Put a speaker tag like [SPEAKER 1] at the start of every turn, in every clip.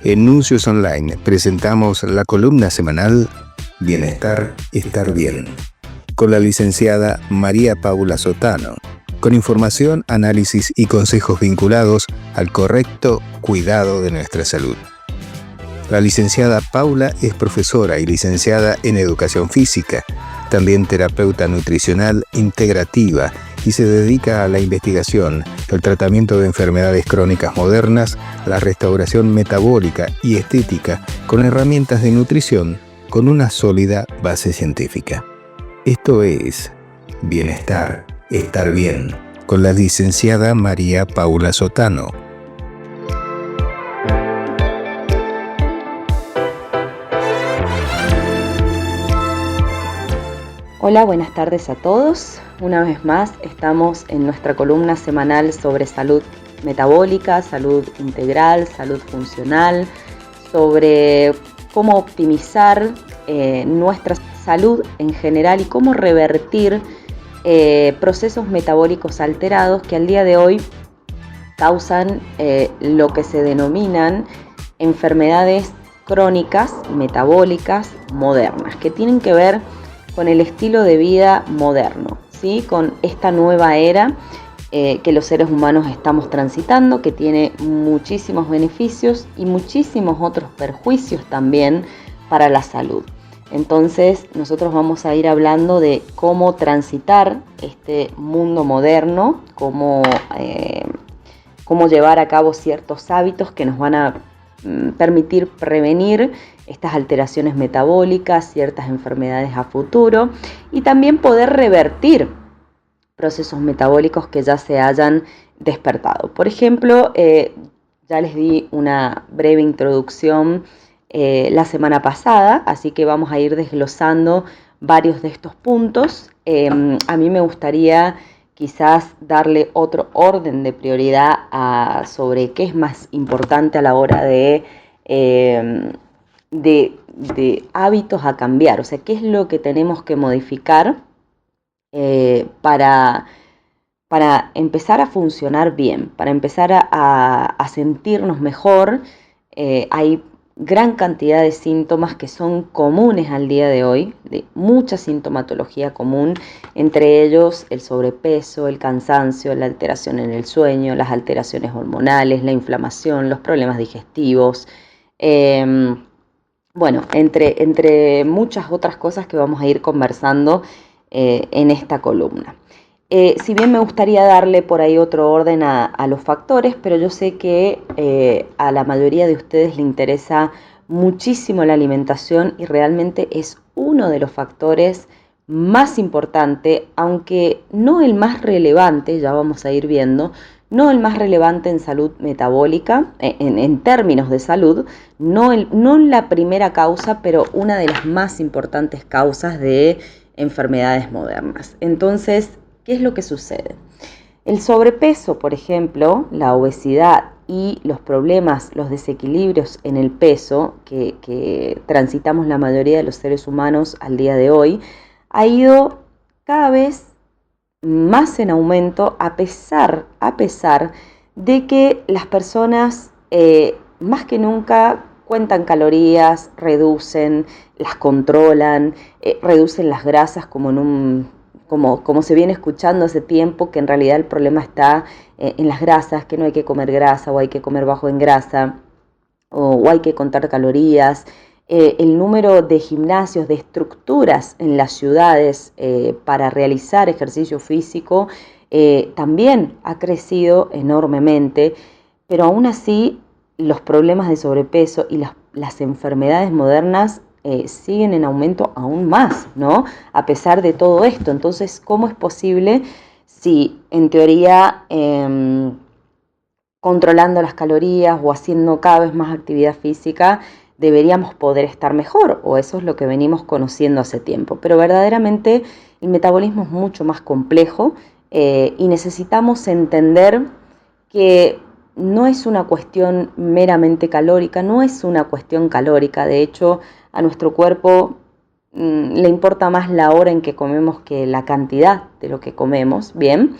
[SPEAKER 1] En Nuncios Online presentamos la columna semanal Bienestar, Estar Bien, con la licenciada María Paula Sotano, con información, análisis y consejos vinculados al correcto cuidado de nuestra salud. La licenciada Paula es profesora y licenciada en Educación Física, también terapeuta nutricional integrativa y se dedica a la investigación, el tratamiento de enfermedades crónicas modernas, la restauración metabólica y estética con herramientas de nutrición con una sólida base científica. Esto es Bienestar, Estar Bien, con la licenciada María Paula Sotano.
[SPEAKER 2] Hola, buenas tardes a todos. Una vez más estamos en nuestra columna semanal sobre salud metabólica, salud integral, salud funcional, sobre cómo optimizar nuestra salud en general y cómo revertir procesos metabólicos alterados que al día de hoy causan lo que se denominan enfermedades crónicas metabólicas modernas, que tienen que ver con el estilo de vida moderno, ¿sí? Con esta nueva era que los seres humanos estamos transitando, que tiene muchísimos beneficios y muchísimos otros perjuicios también para la salud. Entonces nosotros vamos a ir hablando de cómo transitar este mundo moderno, cómo llevar a cabo ciertos hábitos que nos van a permitir prevenir estas alteraciones metabólicas, ciertas enfermedades a futuro y también poder revertir procesos metabólicos que ya se hayan despertado. Por ejemplo, ya les di una breve introducción la semana pasada, así que vamos a ir desglosando varios de estos puntos. A mí me gustaría quizás darle otro orden de prioridad sobre qué es más importante a la hora de hábitos a cambiar, o sea, qué es lo que tenemos que modificar para empezar a funcionar bien, para empezar a sentirnos mejor. Hay gran cantidad de síntomas que son comunes al día de hoy, de mucha sintomatología común, entre ellos el sobrepeso, el cansancio, la alteración en el sueño, las alteraciones hormonales, la inflamación, los problemas digestivos, bueno, entre muchas otras cosas que vamos a ir conversando en esta columna. Si bien me gustaría darle por ahí otro orden a los factores, pero yo sé que a la mayoría de ustedes le interesa muchísimo la alimentación y realmente es uno de los factores más importantes, aunque no el más relevante, ya vamos a ir viendo, no el más relevante en salud metabólica, en términos de salud, no la primera causa, pero una de las más importantes causas de enfermedades modernas. Entonces, ¿qué es lo que sucede? El sobrepeso, por ejemplo, la obesidad y los problemas, los desequilibrios en el peso que transitamos la mayoría de los seres humanos al día de hoy, ha ido cada vez más en aumento a pesar de que las personas más que nunca cuentan calorías, reducen, las controlan, reducen las grasas como se viene escuchando hace tiempo, que en realidad el problema está en las grasas, que no hay que comer grasa o hay que comer bajo en grasa o hay que contar calorías. El número de gimnasios, de estructuras en las ciudades para realizar ejercicio físico también ha crecido enormemente, pero aún así los problemas de sobrepeso y las enfermedades modernas siguen en aumento aún más, ¿no? A pesar de todo esto. Entonces, ¿cómo es posible si en teoría controlando las calorías o haciendo cada vez más actividad física deberíamos poder estar mejor? O eso es lo que venimos conociendo hace tiempo. Pero verdaderamente el metabolismo es mucho más complejo y necesitamos entender que no es una cuestión meramente calórica, no es una cuestión calórica. De hecho, a nuestro cuerpo le importa más la hora en que comemos que la cantidad de lo que comemos, ¿bien?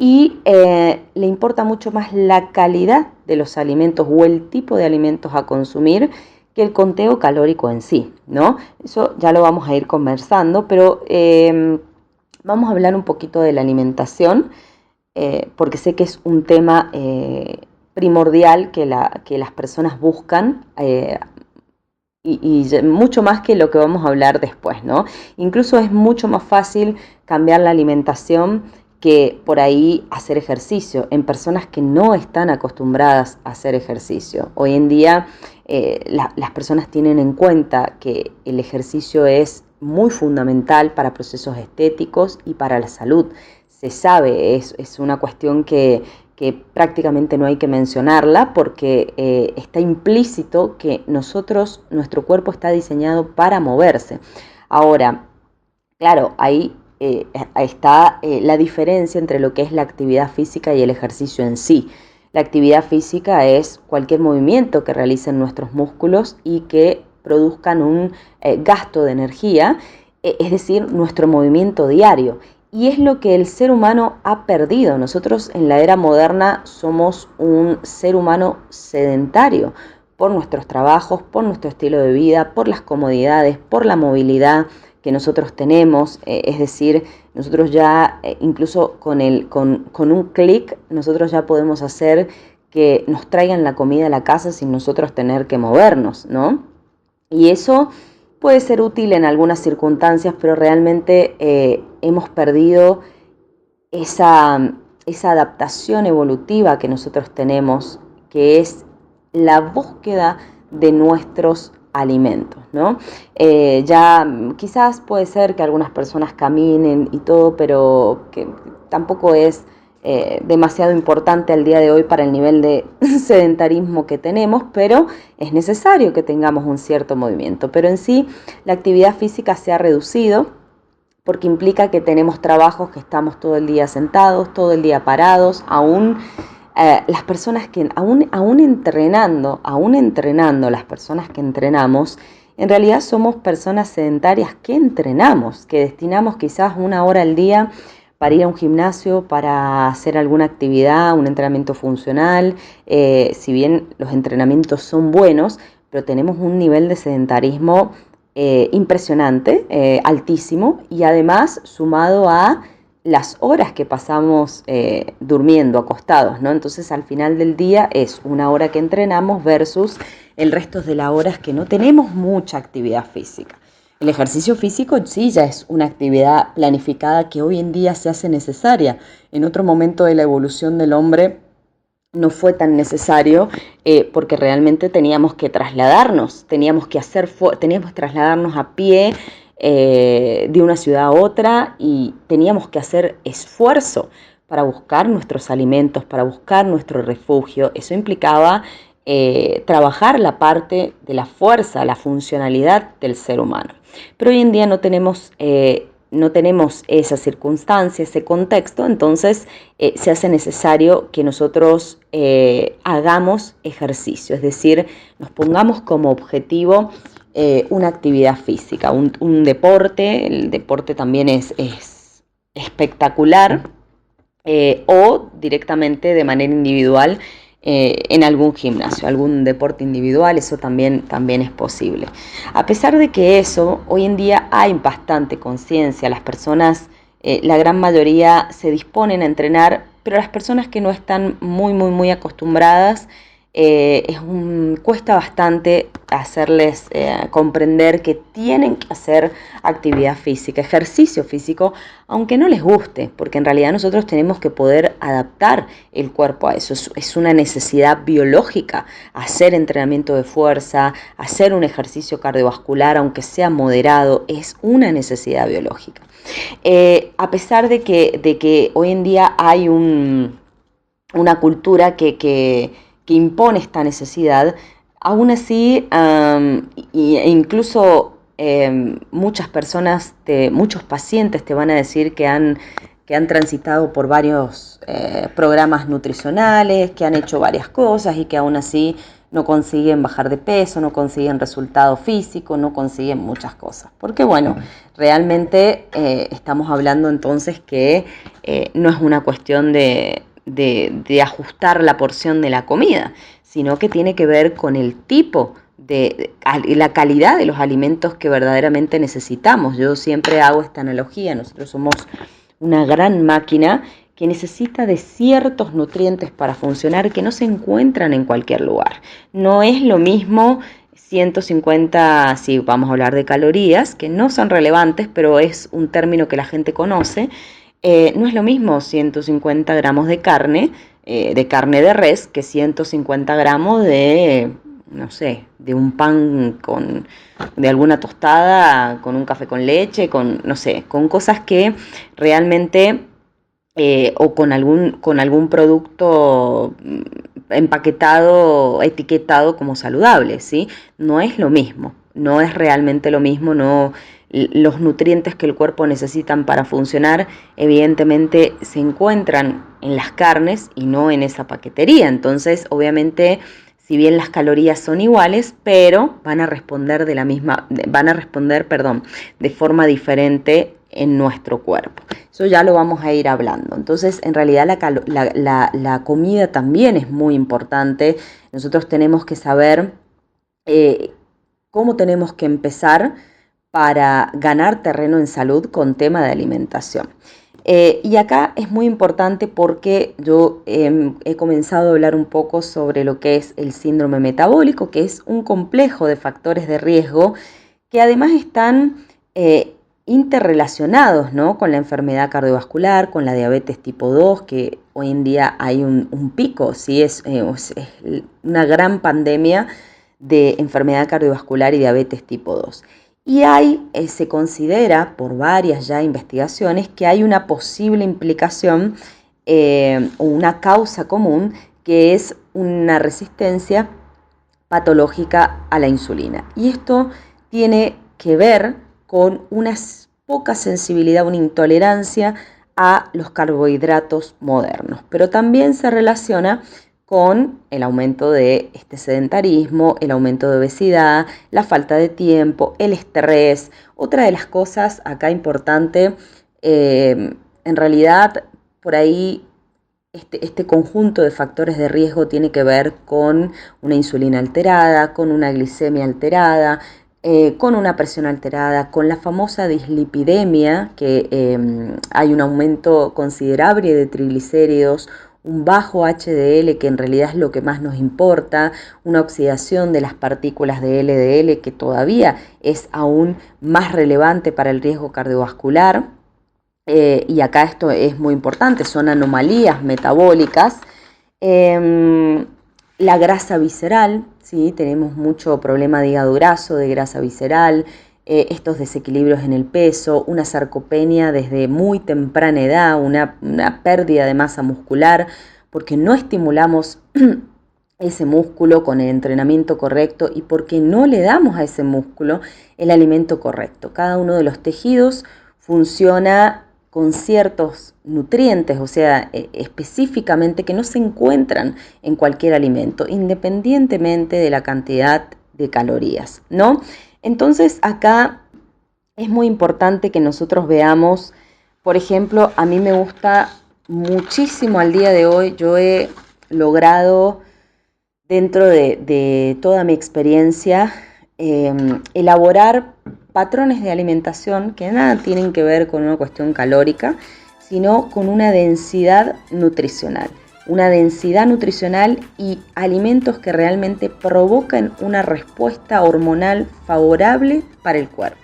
[SPEAKER 2] y le importa mucho más la calidad de los alimentos o el tipo de alimentos a consumir que el conteo calórico en sí, ¿no? Eso ya lo vamos a ir conversando, pero vamos a hablar un poquito de la alimentación, porque sé que es un tema primordial que las personas buscan, y mucho más que lo que vamos a hablar después, ¿no? Incluso es mucho más fácil cambiar la alimentación que por ahí hacer ejercicio en personas que no están acostumbradas a hacer ejercicio. Hoy en día las personas tienen en cuenta que el ejercicio es muy fundamental para procesos estéticos y para la salud. Se sabe, es una cuestión que prácticamente no hay que mencionarla porque está implícito que nuestro cuerpo está diseñado para moverse. Ahora, claro, ahí está la diferencia entre lo que es la actividad física y el ejercicio en sí. La actividad física es cualquier movimiento que realicen nuestros músculos y que produzcan un gasto de energía, es decir, nuestro movimiento diario. Y es lo que el ser humano ha perdido. Nosotros en la era moderna somos un ser humano sedentario por nuestros trabajos, por nuestro estilo de vida, por las comodidades, por la movilidad que nosotros tenemos, es decir, nosotros ya incluso con un clic nosotros ya podemos hacer que nos traigan la comida a la casa sin nosotros tener que movernos, ¿no? Y eso puede ser útil en algunas circunstancias, pero realmente hemos perdido esa adaptación evolutiva que nosotros tenemos, que es la búsqueda de nuestros alimentos, ¿no? Ya quizás puede ser que algunas personas caminen y todo, pero que tampoco es demasiado importante al día de hoy para el nivel de sedentarismo que tenemos, pero es necesario que tengamos un cierto movimiento. Pero en sí la actividad física se ha reducido porque implica que tenemos trabajos que estamos todo el día sentados, todo el día parados, aún las personas que, aún entrenando las personas que entrenamos, en realidad somos personas sedentarias que entrenamos, que destinamos quizás 1 hora al día para ir a un gimnasio, para hacer alguna actividad, un entrenamiento funcional, si bien los entrenamientos son buenos, pero tenemos un nivel de sedentarismo impresionante, altísimo, y además sumado a las horas que pasamos durmiendo, acostados, ¿no? Entonces al final del día es 1 hora que entrenamos versus el resto de las horas que no tenemos mucha actividad física. El ejercicio físico sí ya es una actividad planificada que hoy en día se hace necesaria. En otro momento de la evolución del hombre no fue tan necesario porque realmente teníamos que trasladarnos, teníamos que trasladarnos a pie de una ciudad a otra y teníamos que hacer esfuerzo para buscar nuestros alimentos, para buscar nuestro refugio. Eso implicaba trabajar la parte de la fuerza, la funcionalidad del ser humano. Pero hoy en día no tenemos esa circunstancia, ese contexto, entonces se hace necesario que nosotros hagamos ejercicio, es decir, nos pongamos como objetivo una actividad física, un deporte. El deporte también es espectacular, o directamente de manera individual en algún gimnasio, algún deporte individual, eso también es posible. A pesar de que eso, hoy en día hay bastante conciencia, las personas, la gran mayoría se disponen a entrenar, pero las personas que no están muy acostumbradas, cuesta bastante hacerles comprender que tienen que hacer actividad física, ejercicio físico, aunque no les guste, porque en realidad nosotros tenemos que poder adaptar el cuerpo a eso. Es una necesidad biológica hacer entrenamiento de fuerza, hacer un ejercicio cardiovascular, aunque sea moderado, es una necesidad biológica. A pesar de que hoy en día hay una cultura que impone esta necesidad, aún así, incluso muchas personas, muchos pacientes te van a decir que han transitado por varios programas nutricionales, que han hecho varias cosas y que aún así no consiguen bajar de peso, no consiguen resultado físico, no consiguen muchas cosas. Porque bueno, realmente estamos hablando entonces que no es una cuestión de ajustar la porción de la comida, sino que tiene que ver con el tipo de la calidad de los alimentos que verdaderamente necesitamos. Yo siempre hago esta analogía, nosotros somos una gran máquina que necesita de ciertos nutrientes para funcionar que no se encuentran en cualquier lugar. No es lo mismo 150, si vamos a hablar de calorías, que no son relevantes, pero es un término que la gente conoce. No es lo mismo 150 gramos de carne de res, que 150 gramos de, no sé, de un pan de alguna tostada, con un café con leche, no sé, con cosas que realmente, o con algún producto empaquetado, etiquetado como saludable, ¿sí? No es lo mismo, no es realmente lo mismo, no. Los nutrientes que el cuerpo necesita para funcionar evidentemente se encuentran en las carnes y no en esa paquetería. Entonces, obviamente, si bien las calorías son iguales, pero van a responder de forma diferente en nuestro cuerpo. Eso ya lo vamos a ir hablando. Entonces, en realidad la comida también es muy importante. Nosotros tenemos que saber cómo tenemos que empezar para ganar terreno en salud con tema de alimentación. Y acá es muy importante porque yo he comenzado a hablar un poco sobre lo que es el síndrome metabólico, que es un complejo de factores de riesgo que además están interrelacionados, ¿no?, con la enfermedad cardiovascular, con la diabetes tipo 2, que hoy en día hay un pico, ¿sí? Es una gran pandemia de enfermedad cardiovascular y diabetes tipo 2. Y se considera por varias ya investigaciones que hay una posible implicación o una causa común, que es una resistencia patológica a la insulina. Y esto tiene que ver con una poca sensibilidad, una intolerancia a los carbohidratos modernos, pero también se relaciona con el aumento de sedentarismo, el aumento de obesidad, la falta de tiempo, el estrés. Otra de las cosas acá importante, en realidad por ahí este conjunto de factores de riesgo tiene que ver con una insulina alterada, con una glicemia alterada, con una presión alterada, con la famosa dislipidemia, que hay un aumento considerable de triglicéridos, un bajo HDL, que en realidad es lo que más nos importa, una oxidación de las partículas de LDL, que todavía es aún más relevante para el riesgo cardiovascular. Y acá esto es muy importante, son anomalías metabólicas. La grasa visceral, ¿sí? Tenemos mucho problema de hígado graso, de grasa visceral, estos desequilibrios en el peso, una sarcopenia desde muy temprana edad, una pérdida de masa muscular, porque no estimulamos ese músculo con el entrenamiento correcto y porque no le damos a ese músculo el alimento correcto. Cada uno de los tejidos funciona con ciertos nutrientes, o sea, específicamente, que no se encuentran en cualquier alimento, independientemente de la cantidad de calorías, ¿no? Entonces acá es muy importante que nosotros veamos, por ejemplo, a mí me gusta muchísimo al día de hoy, yo he logrado dentro de toda mi experiencia elaborar patrones de alimentación que nada tienen que ver con una cuestión calórica, sino con una densidad nutricional. Una densidad nutricional y alimentos que realmente provocan una respuesta hormonal favorable para el cuerpo.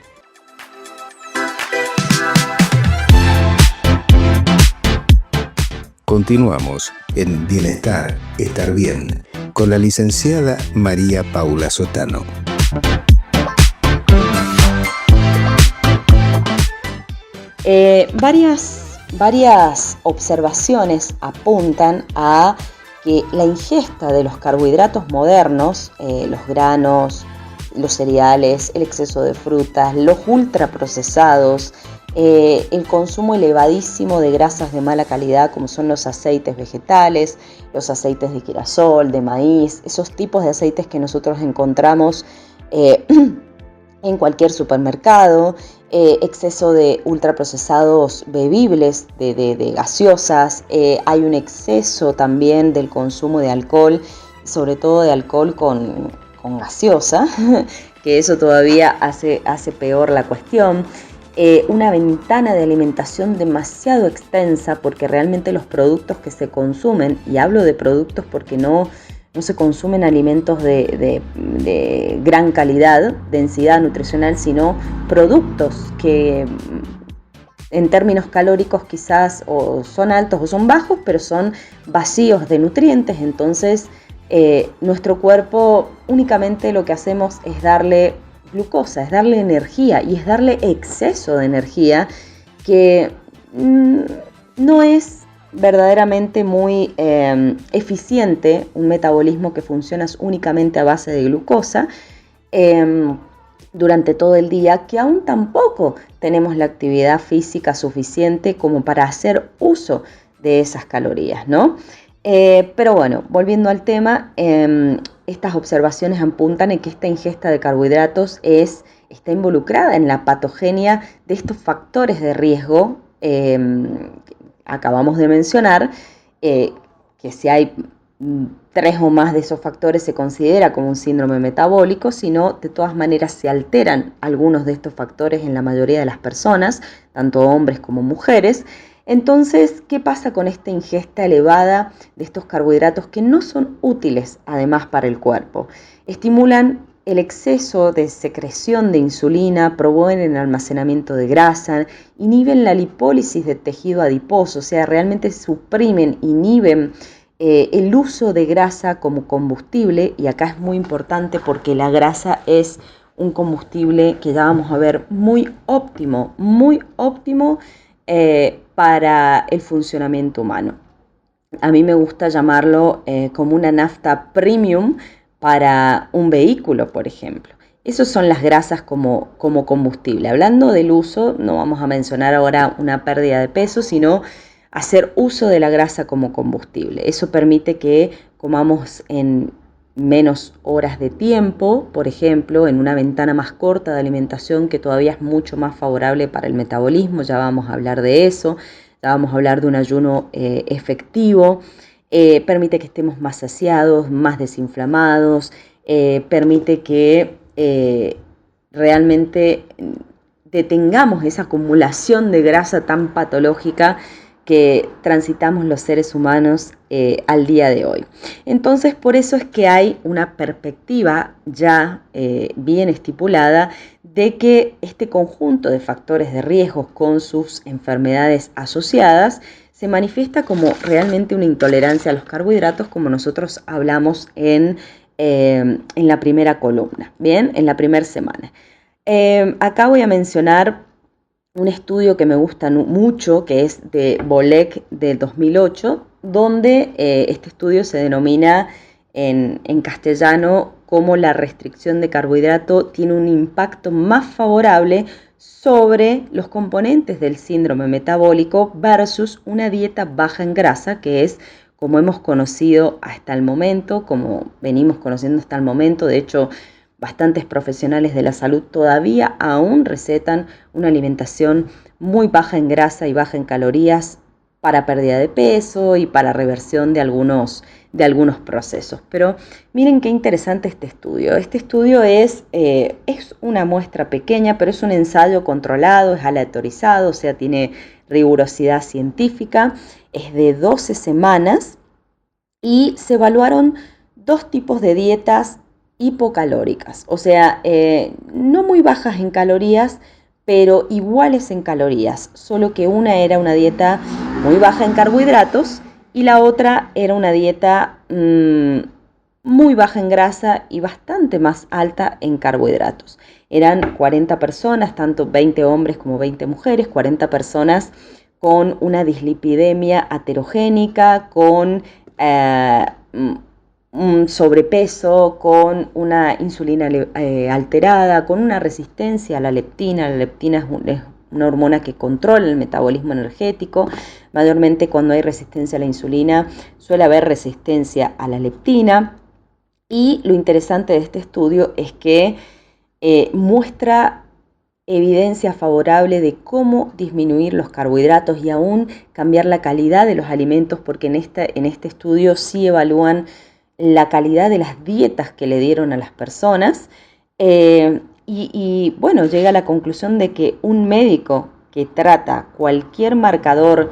[SPEAKER 1] Continuamos en Bienestar, Estar Bien, con la licenciada María Paula Sotano.
[SPEAKER 2] Varias observaciones apuntan a que la ingesta de los carbohidratos modernos, los granos, los cereales, el exceso de frutas, los ultraprocesados, el consumo elevadísimo de grasas de mala calidad, como son los aceites vegetales, los aceites de girasol, de maíz, esos tipos de aceites que nosotros encontramos en cualquier supermercado, exceso de ultraprocesados bebibles, de gaseosas, hay un exceso también del consumo de alcohol, sobre todo de alcohol con gaseosa, que eso todavía hace peor la cuestión. Una ventana de alimentación demasiado extensa, porque realmente los productos que se consumen, y hablo de productos porque no se consumen alimentos de gran calidad, densidad nutricional, sino productos que en términos calóricos quizás o son altos o son bajos, pero son vacíos de nutrientes. Entonces nuestro cuerpo únicamente lo que hacemos es darle glucosa, es darle energía, y es darle exceso de energía, que no es verdaderamente muy eficiente, un metabolismo que funciona únicamente a base de glucosa durante todo el día, que aún tampoco tenemos la actividad física suficiente como para hacer uso de esas calorías, ¿no? Pero bueno, volviendo al tema, estas observaciones apuntan en que esta ingesta de carbohidratos está involucrada en la patogenia de estos factores de riesgo acabamos de mencionar, que si hay 3 o más de esos factores se considera como un síndrome metabólico, sino de todas maneras se alteran algunos de estos factores en la mayoría de las personas, tanto hombres como mujeres. Entonces, ¿qué pasa con esta ingesta elevada de estos carbohidratos que no son útiles además para el cuerpo? Estimulan el exceso de secreción de insulina, promueven el almacenamiento de grasa, inhiben la lipólisis de tejido adiposo, o sea, realmente suprimen, inhiben el uso de grasa como combustible, y acá es muy importante porque la grasa es un combustible que ya vamos a ver muy óptimo para el funcionamiento humano. A mí me gusta llamarlo como una nafta premium para un vehículo, por ejemplo. Esas son las grasas como combustible. Hablando del uso, no vamos a mencionar ahora una pérdida de peso, sino hacer uso de la grasa como combustible. Eso permite que comamos en menos horas de tiempo, por ejemplo, en una ventana más corta de alimentación, que todavía es mucho más favorable para el metabolismo. Ya vamos a hablar de eso, ya vamos a hablar de un ayuno efectivo. Permite que estemos más saciados, más desinflamados, permite que realmente detengamos esa acumulación de grasa tan patológica que transitamos los seres humanos al día de hoy. Entonces, por eso es que hay una perspectiva ya bien estipulada de que este conjunto de factores de riesgo con sus enfermedades asociadas se manifiesta como realmente una intolerancia a los carbohidratos, como nosotros hablamos en la primera columna, ¿bien? En la primera semana. Acá voy a mencionar un estudio que me gusta mucho, que es de Bolek del 2008, donde este estudio se denomina en castellano como la restricción de carbohidrato tiene un impacto más favorable sobre los componentes del síndrome metabólico versus una dieta baja en grasa, que es como hemos conocido hasta el momento, como venimos conociendo hasta el momento. De hecho, bastantes profesionales de la salud todavía aún recetan una alimentación muy baja en grasa y baja en calorías para pérdida de peso y para reversión de algunos procesos. Pero miren qué interesante este estudio. Este estudio es una muestra pequeña, pero es un ensayo controlado, es aleatorizado, o sea, tiene rigurosidad científica, es de 12 semanas y se evaluaron 2 tipos de dietas hipocalóricas, o sea, no muy bajas en calorías, pero iguales en calorías, solo que una era una dieta muy baja en carbohidratos y la otra era una dieta muy baja en grasa y bastante más alta en carbohidratos. Eran 40 personas, tanto 20 hombres como 20 mujeres, 40 personas con una dislipidemia aterogénica, con un sobrepeso, con una insulina alterada, con una resistencia a la leptina. La leptina es una hormona que controla el metabolismo energético. Mayormente cuando hay resistencia a la insulina suele haber resistencia a la leptina. Y lo interesante de este estudio es que muestra evidencia favorable de cómo disminuir los carbohidratos y aún cambiar la calidad de los alimentos, porque en este estudio sí evalúan la calidad de las dietas que le dieron a las personas. Bueno, llega a la conclusión de que un médico que trata cualquier marcador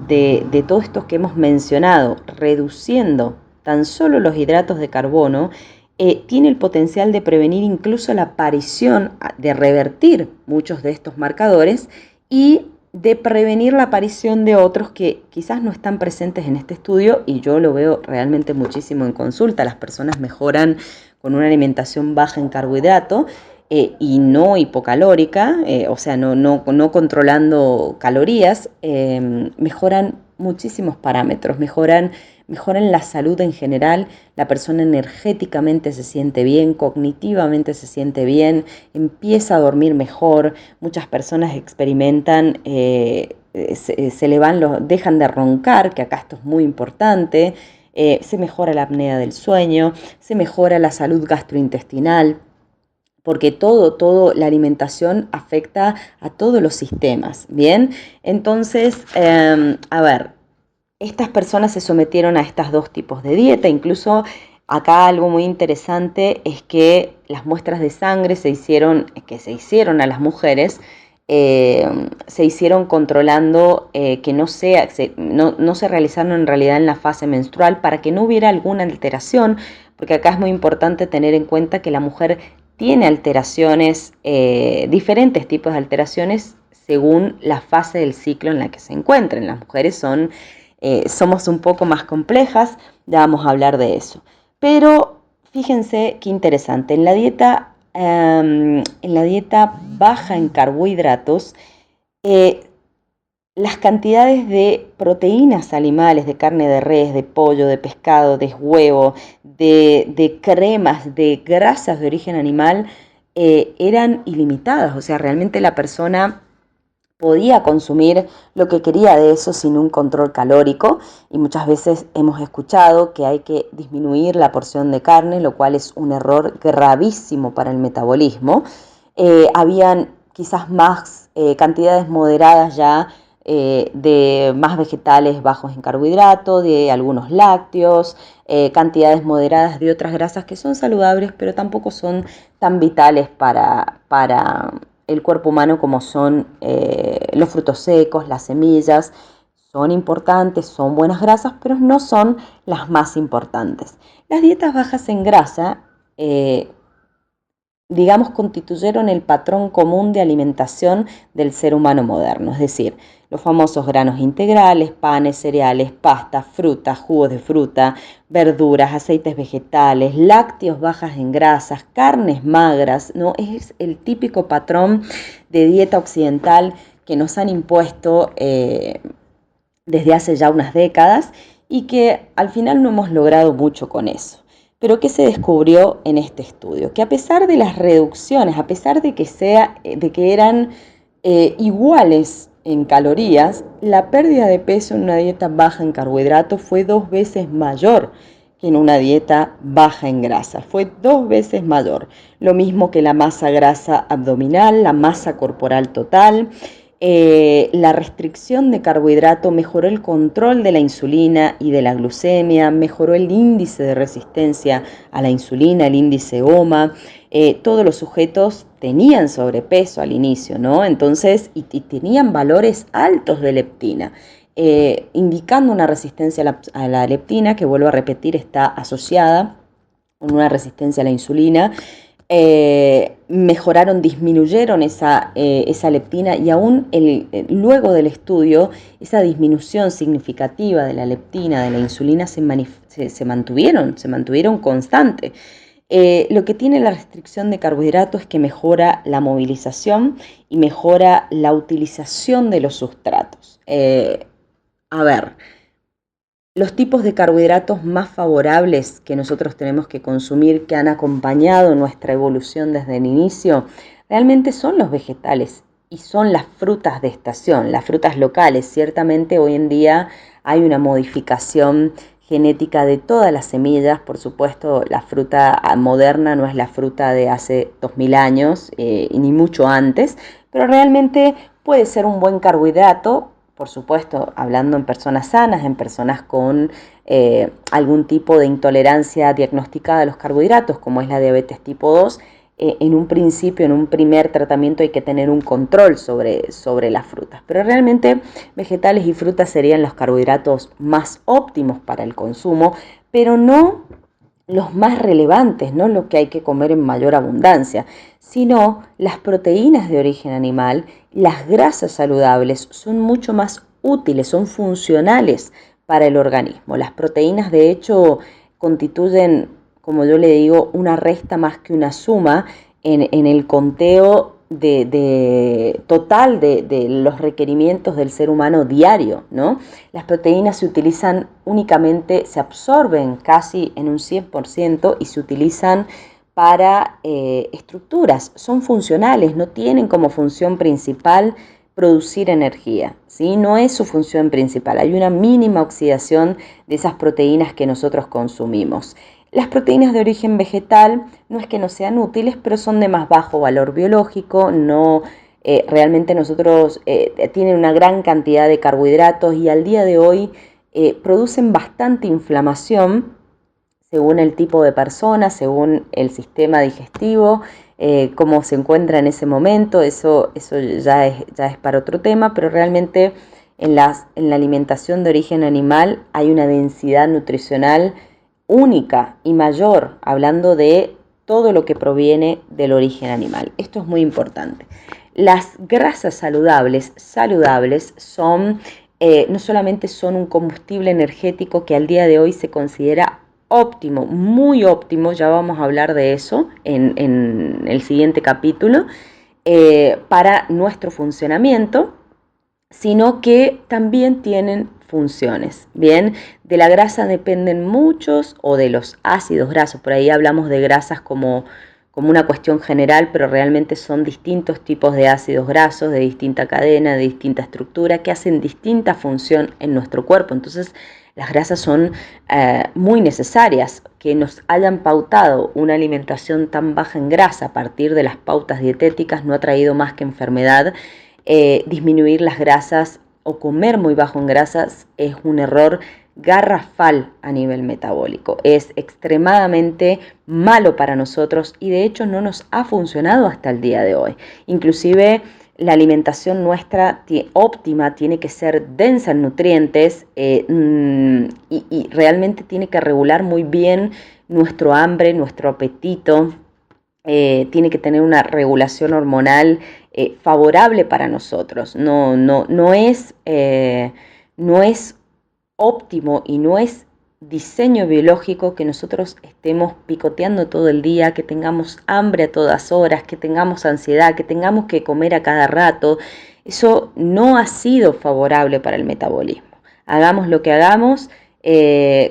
[SPEAKER 2] de todos estos que hemos mencionado, reduciendo tan solo los hidratos de carbono, tiene el potencial de prevenir incluso la aparición, de revertir muchos de estos marcadores y de prevenir la aparición de otros que quizás no están presentes en este estudio, y yo lo veo realmente muchísimo en consulta. Las personas mejoran con una alimentación baja en carbohidrato y no hipocalórica, o sea, no controlando calorías, mejoran muchísimos parámetros, mejoran la salud en general, la persona energéticamente se siente bien, cognitivamente se siente bien, empieza a dormir mejor. Muchas personas experimentan, se le van dejan de roncar, que acá esto es muy importante, se mejora la apnea del sueño, se mejora la salud gastrointestinal, porque todo la alimentación afecta a todos los sistemas, ¿bien? Entonces, a ver, estas personas se sometieron a estos dos tipos de dieta. Incluso acá algo muy interesante es que las muestras de sangre que se hicieron a las mujeres, se hicieron controlando que no se realizaron en realidad en la fase menstrual, para que no hubiera alguna alteración, porque acá es muy importante tener en cuenta que la mujer tiene alteraciones, diferentes tipos de alteraciones según la fase del ciclo en la que se encuentren. Las mujeres somos un poco más complejas, ya vamos a hablar de eso. Pero fíjense qué interesante, en la dieta baja en carbohidratos, las cantidades de proteínas animales, de carne de res, de pollo, de pescado, de huevo, de cremas, de grasas de origen animal, eran ilimitadas. O sea, realmente la persona podía consumir lo que quería de eso sin un control calórico, y muchas veces hemos escuchado que hay que disminuir la porción de carne, lo cual es un error gravísimo para el metabolismo. Habían quizás más cantidades moderadas ya, de más vegetales bajos en carbohidrato, de algunos lácteos, cantidades moderadas de otras grasas que son saludables, pero tampoco son tan vitales para el cuerpo humano como son los frutos secos, las semillas. Son importantes, son buenas grasas, pero no son las más importantes. Las dietas bajas en grasa, digamos, constituyeron el patrón común de alimentación del ser humano moderno, es decir, los famosos granos integrales, panes, cereales, pastas, frutas, jugos de fruta, verduras, aceites vegetales, lácteos bajas en grasas, carnes magras, ¿no? Es el típico patrón de dieta occidental que nos han impuesto desde hace ya unas décadas, y que al final no hemos logrado mucho con eso. Pero ¿qué se descubrió en este estudio? Que a pesar de las reducciones, a pesar de que eran iguales en calorías, la pérdida de peso en una dieta baja en carbohidratos fue 2 veces mayor que en una dieta baja en grasa. Fue 2 veces mayor. Lo mismo que la masa grasa abdominal, la masa corporal total. La restricción de carbohidrato mejoró el control de la insulina y de la glucemia, mejoró el índice de resistencia a la insulina, el índice OMA. Todos los sujetos tenían sobrepeso al inicio, ¿no? Entonces, y tenían valores altos de leptina, indicando una resistencia a la leptina, que, vuelvo a repetir, está asociada con una resistencia a la insulina. Disminuyeron esa leptina, y aún luego del estudio, esa disminución significativa de la leptina, de la insulina, se mantuvieron constantes. Lo que tiene la restricción de carbohidratos es que mejora la movilización y mejora la utilización de los sustratos. Los tipos de carbohidratos más favorables que nosotros tenemos que consumir, que han acompañado nuestra evolución desde el inicio, realmente son los vegetales y son las frutas de estación, las frutas locales. Ciertamente hoy en día hay una modificación genética de todas las semillas. Por supuesto, la fruta moderna no es la fruta de hace 2000 años, ni mucho antes, pero realmente puede ser un buen carbohidrato, por supuesto, hablando en personas sanas, en personas con algún tipo de intolerancia diagnosticada a los carbohidratos, como es la diabetes tipo 2. En un principio, en un primer tratamiento hay que tener un control sobre las frutas, pero realmente vegetales y frutas serían los carbohidratos más óptimos para el consumo, pero no los más relevantes, no lo que hay que comer en mayor abundancia, sino las proteínas de origen animal, las grasas saludables son mucho más útiles, son funcionales para el organismo. Las proteínas, de hecho, constituyen, como yo le digo, una resta más que una suma en el conteo total de los requerimientos del ser humano diario, ¿no? Las proteínas se utilizan únicamente, se absorben casi en un 100% y se utilizan para estructuras, son funcionales, no tienen como función principal producir energía, ¿sí? No es su función principal, hay una mínima oxidación de esas proteínas que nosotros consumimos. Las proteínas de origen vegetal no es que no sean útiles, pero son de más bajo valor biológico, no realmente tienen una gran cantidad de carbohidratos y al día de hoy producen bastante inflamación según el tipo de persona, según el sistema digestivo, cómo se encuentra en ese momento. Eso ya es para otro tema, pero realmente en la alimentación de origen animal hay una densidad nutricional única y mayor, hablando de todo lo que proviene del origen animal. Esto es muy importante. Las grasas saludables son, no solamente son un combustible energético que al día de hoy se considera óptimo, muy óptimo, ya vamos a hablar de eso en el siguiente capítulo, para nuestro funcionamiento, sino que también tienen funciones. Bien, de la grasa dependen muchos, o de los ácidos grasos, por ahí hablamos de grasas como una cuestión general, pero realmente son distintos tipos de ácidos grasos, de distinta cadena, de distinta estructura, que hacen distinta función en nuestro cuerpo. Entonces, las grasas son muy necesarias. Que nos hayan pautado una alimentación tan baja en grasa a partir de las pautas dietéticas no ha traído más que enfermedad. Disminuir las grasas o comer muy bajo en grasas es un error garrafal a nivel metabólico. Es extremadamente malo para nosotros y de hecho no nos ha funcionado hasta el día de hoy. Inclusive la alimentación nuestra óptima tiene que ser densa en nutrientes y realmente tiene que regular muy bien nuestro hambre, nuestro apetito. Tiene que tener una regulación hormonal favorable para nosotros. No es óptimo y no es diseño biológico que nosotros estemos picoteando todo el día, que tengamos hambre a todas horas, que tengamos ansiedad, que tengamos que comer a cada rato. Eso no ha sido favorable para el metabolismo. Hagamos lo que hagamos,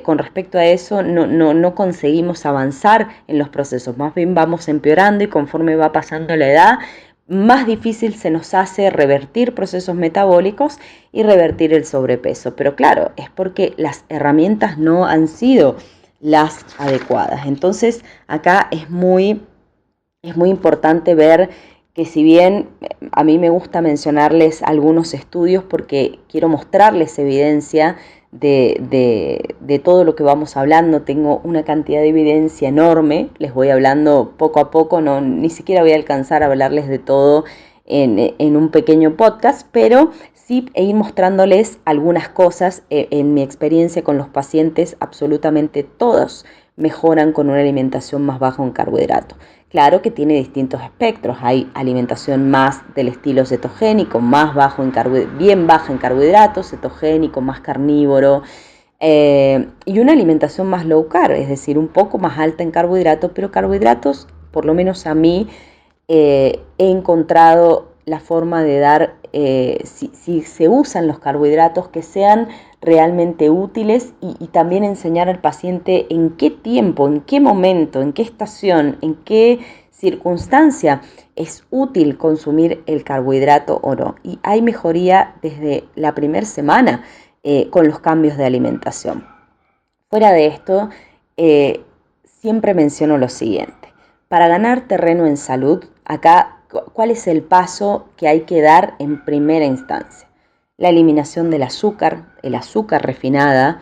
[SPEAKER 2] con respecto a eso no conseguimos avanzar en los procesos, más bien vamos empeorando y conforme va pasando la edad, más difícil se nos hace revertir procesos metabólicos y revertir el sobrepeso. Pero claro, es porque las herramientas no han sido las adecuadas. Entonces, acá es muy importante ver que si bien a mí me gusta mencionarles algunos estudios porque quiero mostrarles evidencia de todo lo que vamos hablando, tengo una cantidad de evidencia enorme, les voy hablando poco a poco, ni siquiera voy a alcanzar a hablarles de todo en un pequeño podcast, pero sí ir mostrándoles algunas cosas. En mi experiencia con los pacientes, absolutamente todos mejoran con una alimentación más baja en carbohidratos. Claro que tiene distintos espectros, hay alimentación más del estilo cetogénico, más bajo bien baja en carbohidratos, cetogénico, más carnívoro, y una alimentación más low carb, es decir, un poco más alta en carbohidratos, pero carbohidratos, por lo menos a mí, he encontrado la forma de dar, si se usan los carbohidratos, que sean realmente útiles y también enseñar al paciente en qué tiempo, en qué momento, en qué estación, en qué circunstancia es útil consumir el carbohidrato o no. Y hay mejoría desde la primera semana con los cambios de alimentación. Fuera de esto, siempre menciono lo siguiente. Para ganar terreno en salud, acá, ¿cuál es el paso que hay que dar en primera instancia? La eliminación del azúcar, el azúcar refinada,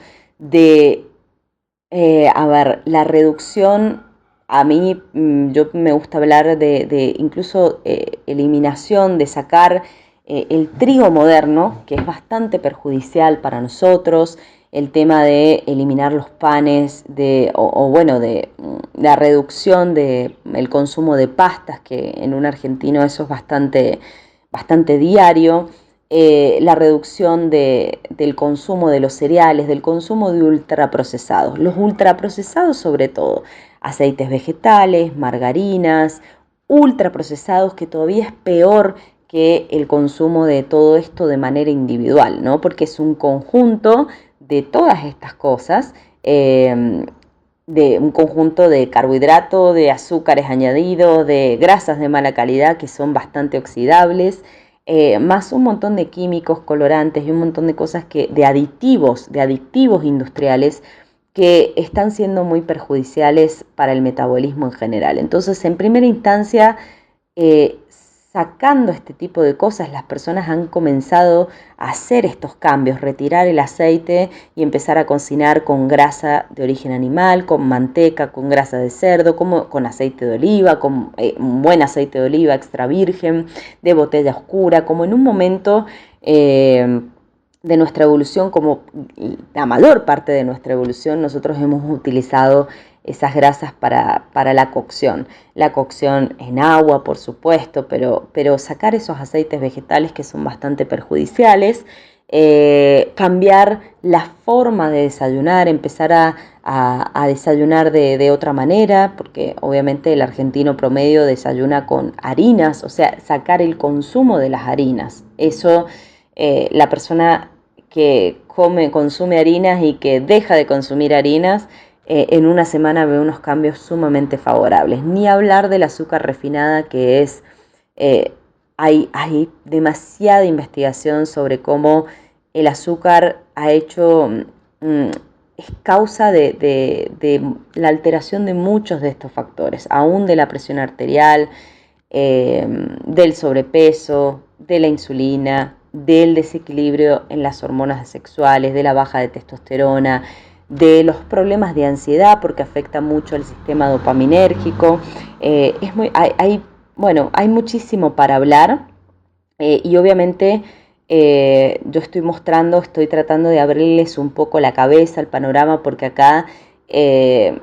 [SPEAKER 2] la reducción, a mí yo me gusta hablar de incluso eliminación, de sacar el trigo moderno, que es bastante perjudicial para nosotros, el tema de eliminar los panes, de la reducción del consumo de pastas, que en un argentino eso es bastante diario, la reducción del consumo de los cereales, del consumo de ultraprocesados. Los ultraprocesados sobre todo, aceites vegetales, margarinas, ultraprocesados, que todavía es peor que el consumo de todo esto de manera individual, ¿no? Porque es un conjunto de todas estas cosas, de un conjunto de carbohidratos, de azúcares añadidos, de grasas de mala calidad que son bastante oxidables, más un montón de químicos, colorantes y un montón de cosas de aditivos industriales que están siendo muy perjudiciales para el metabolismo en general. Entonces, en primera instancia, sacando este tipo de cosas, las personas han comenzado a hacer estos cambios, retirar el aceite y empezar a cocinar con grasa de origen animal, con manteca, con grasa de cerdo, con aceite de oliva, con un buen aceite de oliva extra virgen, de botella oscura, como en un momento de nuestra evolución, como la mayor parte de nuestra evolución, nosotros hemos utilizado esas grasas para la cocción. La cocción en agua, por supuesto, pero sacar esos aceites vegetales que son bastante perjudiciales, cambiar la forma de desayunar, empezar a desayunar de otra manera, porque obviamente el argentino promedio desayuna con harinas, o sea, sacar el consumo de las harinas. Eso, la persona que consume harinas y que deja de consumir harinas, en una semana ve unos cambios sumamente favorables. Ni hablar del azúcar refinada, que es, hay demasiada investigación sobre cómo el azúcar es causa de la alteración de muchos de estos factores, aún de la presión arterial, del sobrepeso, de la insulina, del desequilibrio en las hormonas sexuales, de la baja de testosterona, de los problemas de ansiedad, porque afecta mucho el sistema dopaminérgico. Hay muchísimo para hablar, y obviamente yo estoy tratando de abrirles un poco la cabeza, el panorama, porque acá, si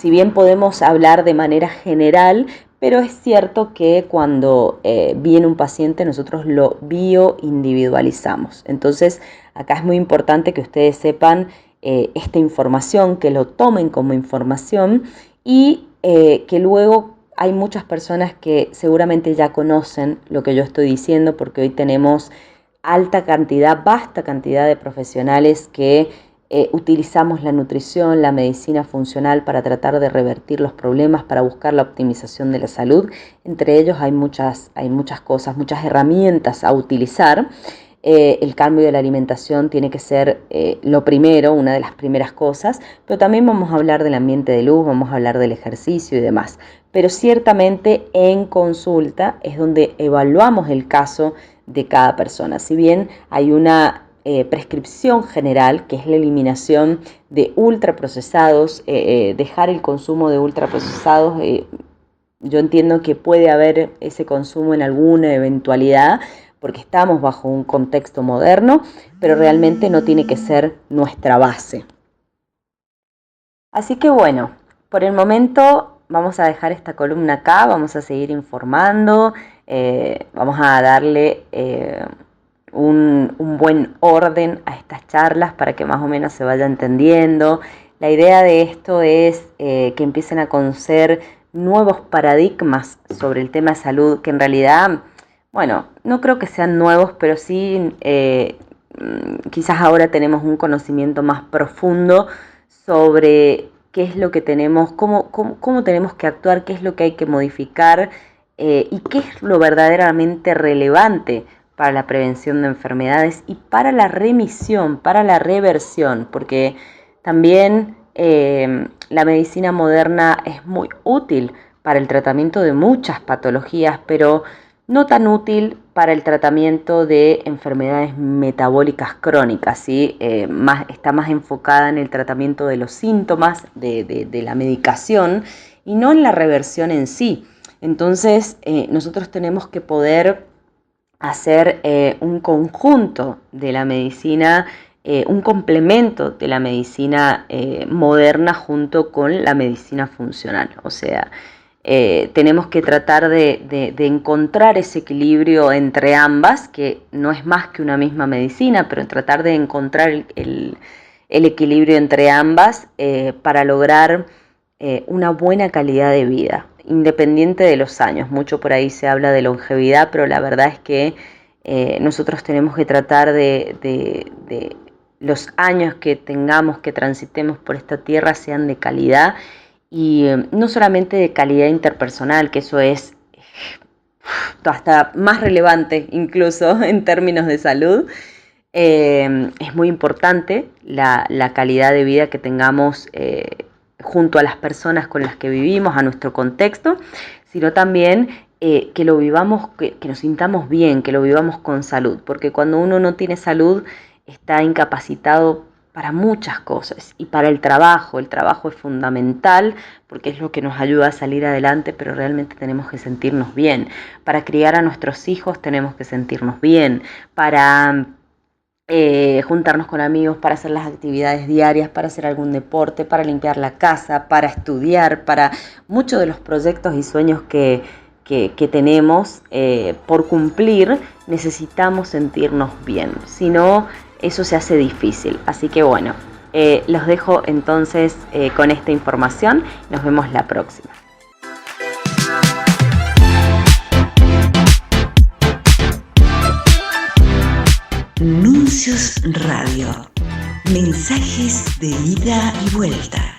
[SPEAKER 2] bien podemos hablar de manera general, pero es cierto que cuando viene un paciente nosotros lo bioindividualizamos. Entonces, acá es muy importante que ustedes sepan esta información, que lo tomen como información y que luego hay muchas personas que seguramente ya conocen lo que yo estoy diciendo, porque hoy tenemos vasta cantidad de profesionales que utilizamos la nutrición, la medicina funcional para tratar de revertir los problemas, para buscar la optimización de la salud. Entre ellos hay muchas cosas, muchas herramientas a utilizar. El cambio de la alimentación tiene que ser lo primero, una de las primeras cosas, pero también vamos a hablar del ambiente de luz, vamos a hablar del ejercicio y demás. Pero ciertamente en consulta es donde evaluamos el caso de cada persona. Si bien hay una prescripción general, que es la eliminación de ultraprocesados, dejar el consumo de ultraprocesados, yo entiendo que puede haber ese consumo en alguna eventualidad, porque estamos bajo un contexto moderno, pero realmente no tiene que ser nuestra base. Así que bueno, por el momento vamos a dejar esta columna acá, vamos a seguir informando, vamos a darle un buen orden a estas charlas para que más o menos se vaya entendiendo. La idea de esto es que empiecen a conocer nuevos paradigmas sobre el tema de salud, que en realidad, bueno, no creo que sean nuevos, pero sí quizás ahora tenemos un conocimiento más profundo sobre qué es lo que tenemos, cómo tenemos que actuar, qué es lo que hay que modificar y qué es lo verdaderamente relevante para la prevención de enfermedades y para la remisión, para la reversión, porque también la medicina moderna es muy útil para el tratamiento de muchas patologías, pero no tan útil para el tratamiento de enfermedades metabólicas crónicas, ¿sí? Está más enfocada en el tratamiento de los síntomas, de la medicación y no en la reversión en sí. Entonces, nosotros tenemos que poder hacer un conjunto de la medicina, un complemento de la medicina moderna junto con la medicina funcional. O sea, tenemos que tratar de encontrar ese equilibrio entre ambas, que no es más que una misma medicina, pero tratar de encontrar el equilibrio entre ambas para lograr una buena calidad de vida, independiente de los años. Mucho por ahí se habla de longevidad, pero la verdad es que nosotros tenemos que tratar de los años que tengamos, que transitemos por esta tierra, sean de calidad y no solamente de calidad interpersonal, que eso es hasta más relevante incluso en términos de salud. Es muy importante la calidad de vida que tengamos junto a las personas con las que vivimos, a nuestro contexto, sino también que lo vivamos, que nos sintamos bien, que lo vivamos con salud, porque cuando uno no tiene salud está incapacitado para muchas cosas y para el trabajo es fundamental porque es lo que nos ayuda a salir adelante, pero realmente tenemos que sentirnos bien. Para criar a nuestros hijos tenemos que sentirnos bien, para juntarnos con amigos, para hacer las actividades diarias, para hacer algún deporte, para limpiar la casa, para estudiar, para muchos de los proyectos y sueños que tenemos por cumplir, necesitamos sentirnos bien, si no, eso se hace difícil. Así que bueno, los dejo entonces con esta información, nos vemos la próxima.
[SPEAKER 3] Nuncios Radio. Mensajes de ida y vuelta.